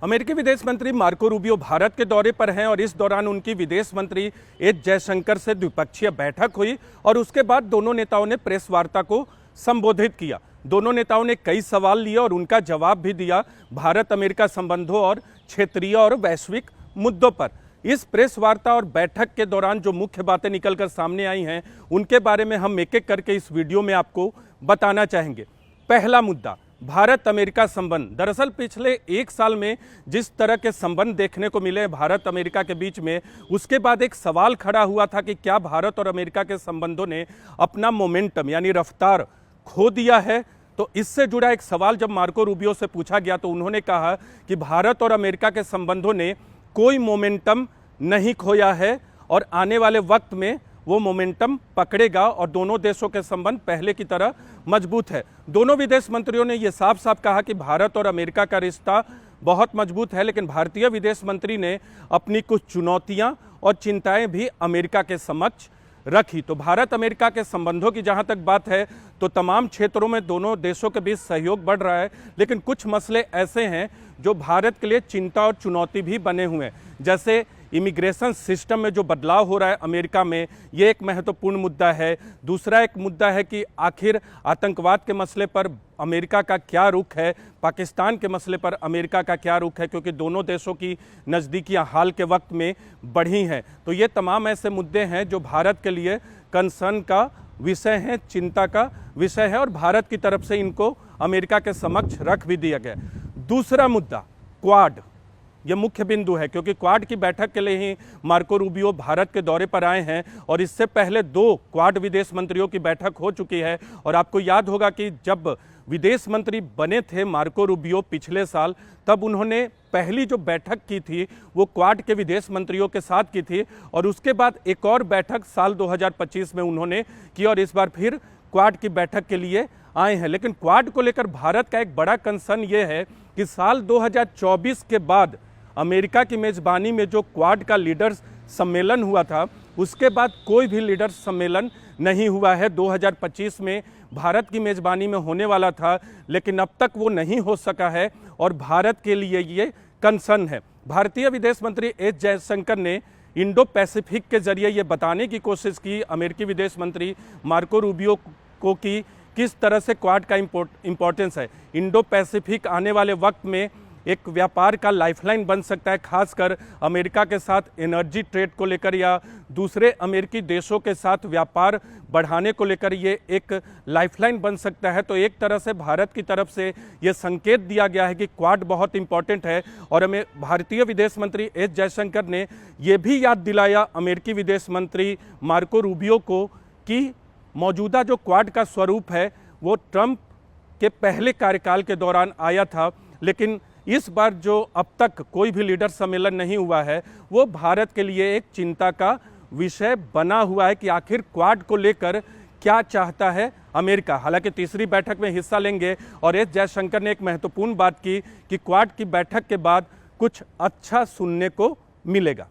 अमेरिकी विदेश मंत्री मार्को रूबियो भारत के दौरे पर हैं और इस दौरान उनकी विदेश मंत्री एस जयशंकर से द्विपक्षीय बैठक हुई और उसके बाद दोनों नेताओं ने प्रेस वार्ता को संबोधित किया। दोनों नेताओं ने कई सवाल लिए और उनका जवाब भी दिया भारत अमेरिका संबंधों और क्षेत्रीय और वैश्विक मुद्दों पर। इस प्रेस वार्ता और बैठक के दौरान जो मुख्य बातें निकलकर सामने आई हैं उनके बारे में हम एक एक करके इस वीडियो में आपको बताना चाहेंगे। पहला मुद्दा, भारत अमेरिका संबंध। दरअसल पिछले एक साल में जिस तरह के संबंध देखने को मिले भारत अमेरिका के बीच में, उसके बाद एक सवाल खड़ा हुआ था कि क्या भारत और अमेरिका के संबंधों ने अपना मोमेंटम यानी रफ्तार खो दिया है। तो इससे जुड़ा एक सवाल जब मार्को रूबियो से पूछा गया तो उन्होंने कहा कि भारत और अमेरिका के संबंधों ने कोई मोमेंटम नहीं खोया है और आने वाले वक्त में वो मोमेंटम पकड़ेगा और दोनों देशों के संबंध पहले की तरह मजबूत है। दोनों विदेश मंत्रियों ने ये साफ साफ कहा कि भारत और अमेरिका का रिश्ता बहुत मजबूत है, लेकिन भारतीय विदेश मंत्री ने अपनी कुछ चुनौतियां और चिंताएं भी अमेरिका के समक्ष रखी। तो भारत अमेरिका के संबंधों की जहां तक बात है तो तमाम क्षेत्रों में दोनों देशों के बीच सहयोग बढ़ रहा है, लेकिन कुछ मसले ऐसे हैं जो भारत के लिए चिंता और चुनौती भी बने हुए हैं। जैसे इमिग्रेशन सिस्टम में जो बदलाव हो रहा है अमेरिका में, ये एक महत्वपूर्ण मुद्दा है। दूसरा एक मुद्दा है कि आखिर आतंकवाद के मसले पर अमेरिका का क्या रुख है, पाकिस्तान के मसले पर अमेरिका का क्या रुख है, क्योंकि दोनों देशों की नज़दीकियां हाल के वक्त में बढ़ी हैं। तो ये तमाम ऐसे मुद्दे हैं जो भारत के लिए कंसर्न का विषय है, चिंता का विषय है और भारत की तरफ से इनको अमेरिका के समक्ष रख भी दिया गया। दूसरा मुद्दा क्वाड, ये मुख्य बिंदु है क्योंकि क्वाड की बैठक के लिए ही मार्को रूबियो भारत के दौरे पर आए हैं और इससे पहले 2 क्वाड विदेश मंत्रियों की बैठक हो चुकी है। और आपको याद होगा कि जब विदेश मंत्री बने थे मार्को रूबियो पिछले साल, तब उन्होंने पहली जो बैठक की थी वो क्वाड के विदेश मंत्रियों के साथ की थी और उसके बाद एक और बैठक साल 2025 में उन्होंने की और इस बार फिर क्वाड की बैठक के लिए आए हैं। लेकिन क्वाड को लेकर भारत का एक बड़ा कंसर्न ये है कि साल 2024 के बाद अमेरिका की मेज़बानी में जो क्वाड का लीडर्स सम्मेलन हुआ था उसके बाद कोई भी लीडर्स सम्मेलन नहीं हुआ है। 2025 में भारत की मेज़बानी में होने वाला था लेकिन अब तक वो नहीं हो सका है और भारत के लिए ये कंसर्न है। भारतीय विदेश मंत्री एस जयशंकर ने इंडो पैसिफिक के जरिए ये बताने की कोशिश की अमेरिकी विदेश मंत्री मार्को रूबियो को कि किस तरह से क्वाड का इम्पोर्टेंस है। इंडो पैसिफिक आने वाले वक्त में एक व्यापार का लाइफलाइन बन सकता है, खासकर अमेरिका के साथ एनर्जी ट्रेड को लेकर या दूसरे अमेरिकी देशों के साथ व्यापार बढ़ाने को लेकर ये एक लाइफलाइन बन सकता है। तो एक तरह से भारत की तरफ से ये संकेत दिया गया है कि क्वाड बहुत इंपॉर्टेंट है और हमें भारतीय विदेश मंत्री एस जयशंकर ने ये भी याद दिलाया अमेरिकी विदेश मंत्री मार्को रूबियो को कि मौजूदा जो क्वाड का स्वरूप है वो ट्रंप के पहले कार्यकाल के दौरान आया था, लेकिन इस बार जो अब तक कोई भी लीडर सम्मेलन नहीं हुआ है वो भारत के लिए एक चिंता का विषय बना हुआ है कि आखिर क्वाड को लेकर क्या चाहता है अमेरिका। हालांकि तीसरी बैठक में हिस्सा लेंगे और एस जयशंकर ने एक महत्वपूर्ण बात की कि क्वाड की बैठक के बाद कुछ अच्छा सुनने को मिलेगा।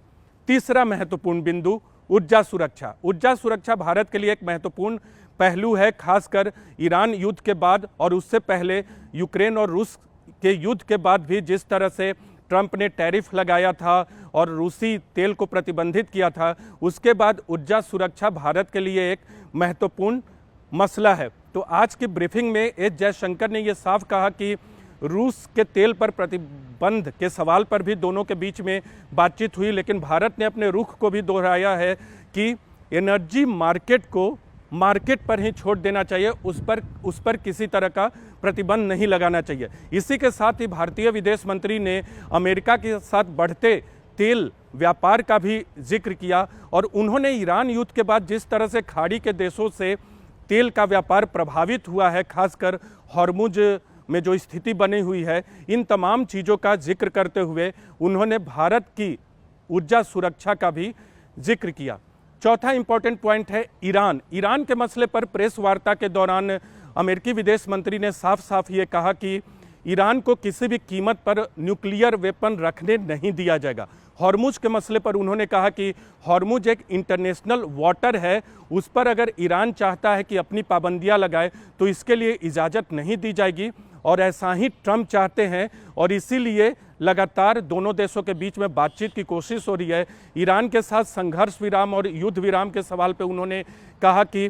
तीसरा महत्वपूर्ण बिंदु, ऊर्जा सुरक्षा। ऊर्जा सुरक्षा भारत के लिए एक महत्वपूर्ण पहलू है, खासकर ईरान युद्ध के बाद और उससे पहले यूक्रेन और रूस के युद्ध के बाद भी जिस तरह से ट्रंप ने टैरिफ लगाया था और रूसी तेल को प्रतिबंधित किया था, उसके बाद ऊर्जा सुरक्षा भारत के लिए एक महत्वपूर्ण मसला है। तो आज की ब्रीफिंग में एस जयशंकर ने यह साफ कहा कि रूस के तेल पर प्रतिबंध के सवाल पर भी दोनों के बीच में बातचीत हुई, लेकिन भारत ने अपने रुख को भी दोहराया है कि एनर्जी मार्केट को मार्केट पर ही छोड़ देना चाहिए, उस पर किसी तरह का प्रतिबंध नहीं लगाना चाहिए। इसी के साथ ही भारतीय विदेश मंत्री ने अमेरिका के साथ बढ़ते तेल व्यापार का भी जिक्र किया और उन्होंने ईरान युद्ध के बाद जिस तरह से खाड़ी के देशों से तेल का व्यापार प्रभावित हुआ है, खासकर हॉर्मुज में जो स्थिति बनी हुई है, इन तमाम चीज़ों का जिक्र करते हुए उन्होंने भारत की ऊर्जा सुरक्षा का भी जिक्र किया। चौथा इंपॉर्टेंट पॉइंट है ईरान। ईरान के मसले पर प्रेस वार्ता के दौरान अमेरिकी विदेश मंत्री ने साफ साफ ये कहा कि ईरान को किसी भी कीमत पर न्यूक्लियर वेपन रखने नहीं दिया जाएगा। हॉर्मुज के मसले पर उन्होंने कहा कि हॉर्मुज एक इंटरनेशनल वाटर है, उस पर अगर ईरान चाहता है कि अपनी पाबंदियां लगाए तो इसके लिए इजाज़त नहीं दी जाएगी और ऐसा ही ट्रंप चाहते हैं और इसीलिए लगातार दोनों देशों के बीच में बातचीत की कोशिश हो रही है। ईरान के साथ संघर्ष विराम और युद्ध विराम के सवाल पे उन्होंने कहा कि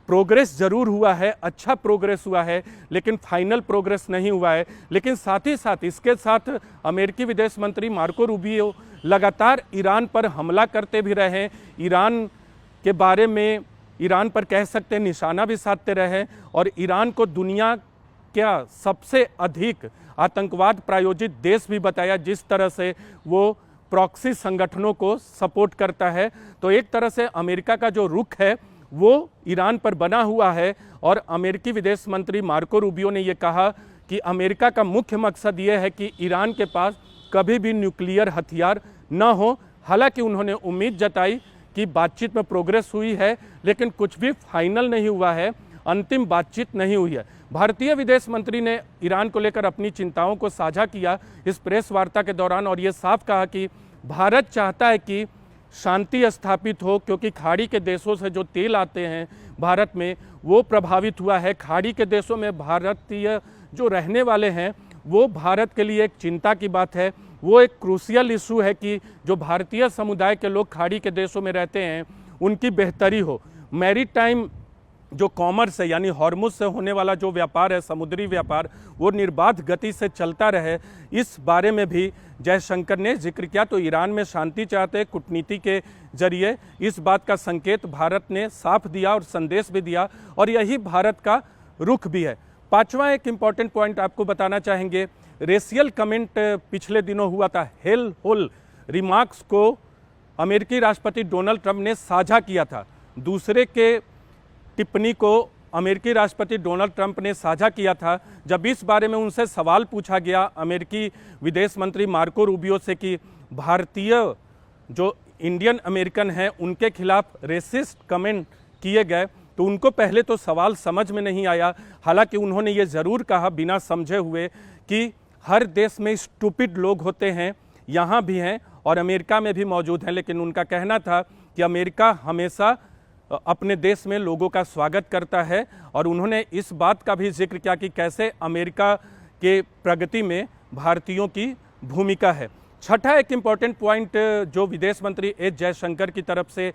प्रोग्रेस जरूर हुआ है, अच्छा प्रोग्रेस हुआ है, लेकिन फाइनल प्रोग्रेस नहीं हुआ है। लेकिन साथ ही साथ इसके साथ अमेरिकी विदेश मंत्री मार्को रूबियो लगातार ईरान पर हमला करते भी रहे, ईरान के बारे में ईरान पर कह सकते हैं निशाना भी साधते रहे और ईरान को दुनिया क्या सबसे अधिक आतंकवाद प्रायोजित देश भी बताया, जिस तरह से वो प्रॉक्सी संगठनों को सपोर्ट करता है। तो एक तरह से अमेरिका का जो रुख है वो ईरान पर बना हुआ है और अमेरिकी विदेश मंत्री मार्को रूबियो ने ये कहा कि अमेरिका का मुख्य मकसद ये है कि ईरान के पास कभी भी न्यूक्लियर हथियार न हो। हालांकि उन्होंने उम्मीद जताई कि बातचीत में प्रोग्रेस हुई है, लेकिन कुछ भी फाइनल नहीं हुआ है, अंतिम बातचीत नहीं हुई है। भारतीय विदेश मंत्री ने ईरान को लेकर अपनी चिंताओं को साझा किया इस प्रेस वार्ता के दौरान और ये साफ कहा कि भारत चाहता है कि शांति स्थापित हो, क्योंकि खाड़ी के देशों से जो तेल आते हैं भारत में वो प्रभावित हुआ है। खाड़ी के देशों में भारतीय जो रहने वाले हैं वो भारत के लिए एक चिंता की बात है, वो एक क्रूशियल इशू है कि जो भारतीय समुदाय के लोग खाड़ी के देशों में रहते हैं उनकी बेहतरी हो। मैरीटाइम जो कॉमर्स है यानी हॉर्मुज से होने वाला जो व्यापार है, समुद्री व्यापार, वो निर्बाध गति से चलता रहे, इस बारे में भी जयशंकर ने जिक्र किया। तो ईरान में शांति चाहते कूटनीति के जरिए, इस बात का संकेत भारत ने साफ दिया और संदेश भी दिया और यही भारत का रुख भी है। पांचवा एक इम्पॉर्टेंट पॉइंट आपको बताना चाहेंगे, रेशियल कमेंट पिछले दिनों हुआ था, हेल होल रिमार्क्स को अमेरिकी राष्ट्रपति डोनाल्ड ट्रंप ने साझा किया था। दूसरे के टिप्पणी को अमेरिकी राष्ट्रपति डोनाल्ड ट्रंप ने साझा किया था। जब इस बारे में उनसे सवाल पूछा गया अमेरिकी विदेश मंत्री मार्को रूबियो से कि भारतीय जो इंडियन अमेरिकन हैं उनके खिलाफ रेसिस्ट कमेंट किए गए, तो उनको पहले तो सवाल समझ में नहीं आया। हालांकि उन्होंने ये ज़रूर कहा बिना समझे हुए कि हर देश में स्टूपिड लोग होते हैं, यहाँ भी हैं और अमेरिका में भी मौजूद हैं, लेकिन उनका कहना था कि अमेरिका हमेशा अपने देश में लोगों का स्वागत करता है और उन्होंने इस बात का भी जिक्र किया कि कैसे अमेरिका के प्रगति में भारतीयों की भूमिका है। छठा एक इम्पॉर्टेंट पॉइंट जो विदेश मंत्री एस जयशंकर की तरफ से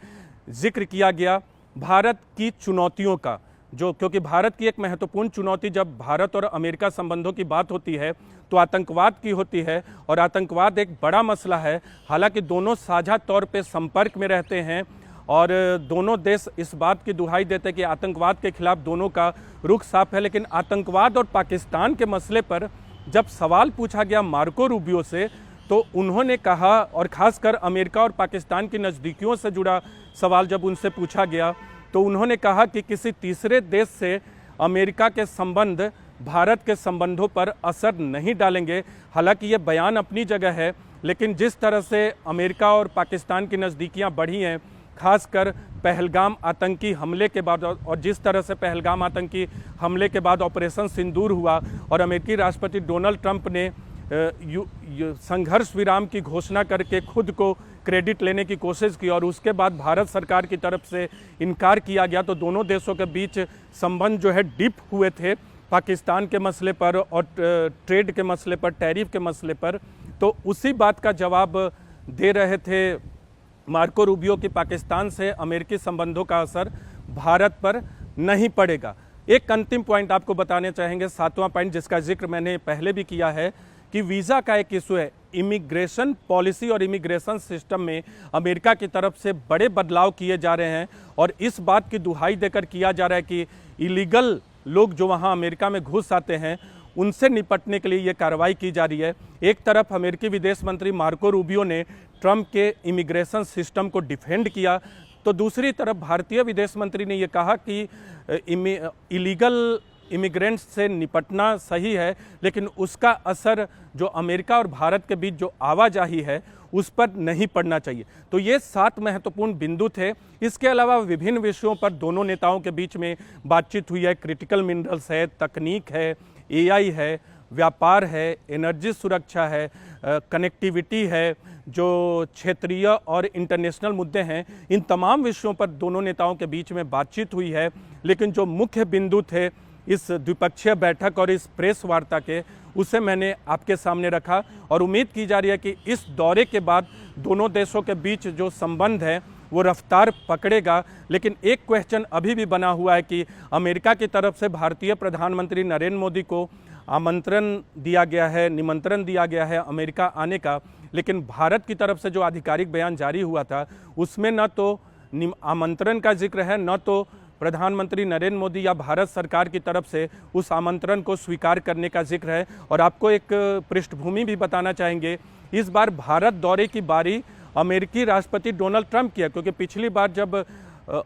जिक्र किया गया, भारत की चुनौतियों का, जो क्योंकि भारत की एक महत्वपूर्ण चुनौती जब भारत और अमेरिका संबंधों की बात होती है तो आतंकवाद की होती है और आतंकवाद एक बड़ा मसला है। हालांकि दोनों साझा तौर पे संपर्क में रहते हैं और दोनों देश इस बात की दुहाई देते हैं कि आतंकवाद के खिलाफ दोनों का रुख साफ है। लेकिन आतंकवाद और पाकिस्तान के मसले पर जब सवाल पूछा गया मार्को रूबियो से, तो उन्होंने कहा, और ख़ासकर अमेरिका और पाकिस्तान की नज़दीकियों से जुड़ा सवाल जब उनसे पूछा गया, तो उन्होंने कहा कि किसी तीसरे देश से अमेरिका के संबंध भारत के संबंधों पर असर नहीं डालेंगे। हालांकि ये बयान अपनी जगह है, लेकिन जिस तरह से अमेरिका और पाकिस्तान की नज़दीकियाँ बढ़ी हैं, खासकर पहलगाम आतंकी हमले के बाद, और जिस तरह से पहलगाम आतंकी हमले के बाद ऑपरेशन सिंदूर हुआ और अमेरिकी राष्ट्रपति डोनाल्ड ट्रंप ने संघर्ष विराम की घोषणा करके खुद को क्रेडिट लेने की कोशिश की और उसके बाद भारत सरकार की तरफ से इनकार किया गया, तो दोनों देशों के बीच संबंध जो है डिप हुए थे पाकिस्तान के मसले पर और ट्रेड के मसले पर, टैरिफ के मसले पर। तो उसी बात का जवाब दे रहे थे मार्को रूबियो की पाकिस्तान से अमेरिकी संबंधों का असर भारत पर नहीं पड़ेगा। एक अंतिम पॉइंट आपको बताने चाहेंगे, सातवां पॉइंट, जिसका जिक्र मैंने पहले भी किया है कि वीज़ा का एक इशू है। इमिग्रेशन पॉलिसी और इमिग्रेशन सिस्टम में अमेरिका की तरफ से बड़े बदलाव किए जा रहे हैं और इस बात की दुहाई देकर किया जा रहा है कि इलीगल लोग जो वहाँ अमेरिका में घुस आते हैं उनसे निपटने के लिए ये कार्रवाई की जा रही है। एक तरफ अमेरिकी विदेश मंत्री मार्को रूबियो ने ट्रंप के इमिग्रेशन सिस्टम को डिफेंड किया, तो दूसरी तरफ भारतीय विदेश मंत्री ने ये कहा कि इलीगल इमिग्रेंट्स से निपटना सही है, लेकिन उसका असर जो अमेरिका और भारत के बीच जो आवाजाही है उस पर नहीं पड़ना चाहिए। तो ये 7 महत्वपूर्ण बिंदु थे। इसके अलावा विभिन्न विषयों पर दोनों नेताओं के बीच में बातचीत हुई है। क्रिटिकल मिनरल्स है, तकनीक है, एआई है, व्यापार है, एनर्जी सुरक्षा है, कनेक्टिविटी है, जो क्षेत्रीय और इंटरनेशनल मुद्दे हैं, इन तमाम विषयों पर दोनों नेताओं के बीच में बातचीत हुई है। लेकिन जो मुख्य बिंदु थे इस द्विपक्षीय बैठक और इस प्रेस वार्ता के, उसे मैंने आपके सामने रखा और उम्मीद की जा रही है कि इस दौरे के बाद दोनों देशों के बीच जो संबंध है वो रफ्तार पकड़ेगा। लेकिन एक क्वेश्चन अभी भी बना हुआ है कि अमेरिका की तरफ से भारतीय प्रधानमंत्री नरेंद्र मोदी को आमंत्रण दिया गया है, निमंत्रण दिया गया है अमेरिका आने का, लेकिन भारत की तरफ से जो आधिकारिक बयान जारी हुआ था उसमें न तो आमंत्रण का जिक्र है, न तो प्रधानमंत्री नरेंद्र मोदी या भारत सरकार की तरफ से उस आमंत्रण को स्वीकार करने का जिक्र है। और आपको एक पृष्ठभूमि भी बताना चाहेंगे, इस बार भारत दौरे की बारी अमेरिकी राष्ट्रपति डोनाल्ड ट्रंप की है, क्योंकि पिछली बार जब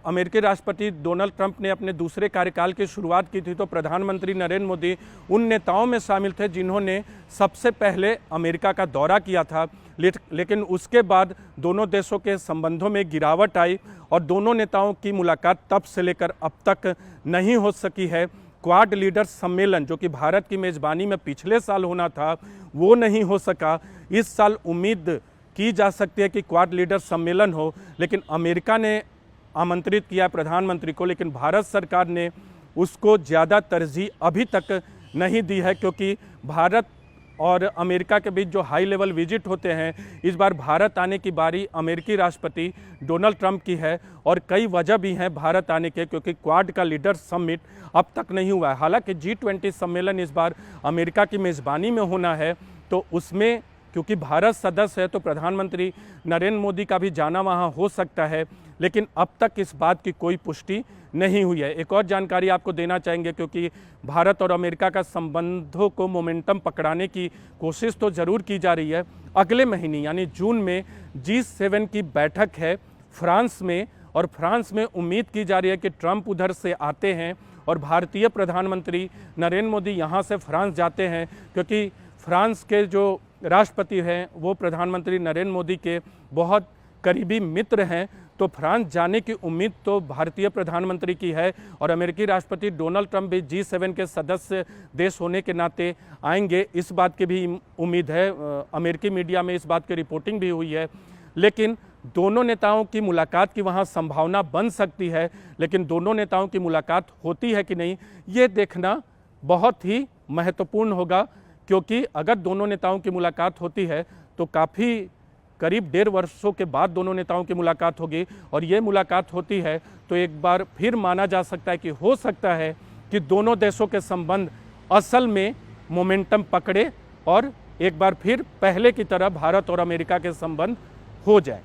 अमेरिकी राष्ट्रपति डोनाल्ड ट्रंप ने अपने दूसरे कार्यकाल की शुरुआत की थी तो प्रधानमंत्री नरेंद्र मोदी उन नेताओं में शामिल थे जिन्होंने सबसे पहले अमेरिका का दौरा किया था। लेकिन उसके बाद दोनों देशों के संबंधों में गिरावट आई और दोनों नेताओं की मुलाकात तब से लेकर अब तक नहीं हो सकी है। क्वाड लीडर्स सम्मेलन जो कि भारत की मेज़बानी में पिछले साल होना था वो नहीं हो सका। इस साल उम्मीद की जा सकती है कि क्वाड लीडर्स सम्मेलन हो, लेकिन अमेरिका ने आमंत्रित किया प्रधानमंत्री को, लेकिन भारत सरकार ने उसको ज़्यादा तरजीह अभी तक नहीं दी है, क्योंकि भारत और अमेरिका के बीच जो हाई लेवल विजिट होते हैं, इस बार भारत आने की बारी अमेरिकी राष्ट्रपति डोनाल्ड ट्रंप की है। और कई वजह भी हैं भारत आने के, क्योंकि क्वाड का लीडर्स समिट अब तक नहीं हुआ है। हालांकि G20 सम्मेलन इस बार अमेरिका की मेज़बानी में होना है, तो उसमें क्योंकि भारत सदस्य है तो प्रधानमंत्री नरेंद्र मोदी का भी जाना वहाँ हो सकता है, लेकिन अब तक इस बात की कोई पुष्टि नहीं हुई है। एक और जानकारी आपको देना चाहेंगे, क्योंकि भारत और अमेरिका का संबंधों को मोमेंटम पकड़ाने की कोशिश तो ज़रूर की जा रही है। अगले महीने यानी जून में G7 की बैठक है फ्रांस में, और फ्रांस में उम्मीद की जा रही है कि ट्रंप उधर से आते हैं और भारतीय प्रधानमंत्री नरेंद्र मोदी यहाँ से फ्रांस जाते हैं, क्योंकि फ्रांस के जो राष्ट्रपति हैं वो प्रधानमंत्री नरेंद्र मोदी के बहुत करीबी मित्र हैं। तो फ्रांस जाने की उम्मीद तो भारतीय प्रधानमंत्री की है, और अमेरिकी राष्ट्रपति डोनाल्ड ट्रंप भी G7 के सदस्य देश होने के नाते आएंगे, इस बात की भी उम्मीद है। अमेरिकी मीडिया में इस बात की रिपोर्टिंग भी हुई है। लेकिन दोनों नेताओं की मुलाकात की वहाँ संभावना बन सकती है, लेकिन दोनों नेताओं की मुलाकात होती है कि नहीं ये देखना बहुत ही महत्वपूर्ण होगा, क्योंकि अगर दोनों नेताओं की मुलाकात होती है तो काफ़ी करीब 1.5 वर्षों के बाद दोनों नेताओं की मुलाकात होगी, और ये मुलाकात होती है तो एक बार फिर माना जा सकता है कि हो सकता है कि दोनों देशों के संबंध असल में मोमेंटम पकड़े और एक बार फिर पहले की तरह भारत और अमेरिका के संबंध हो जाए।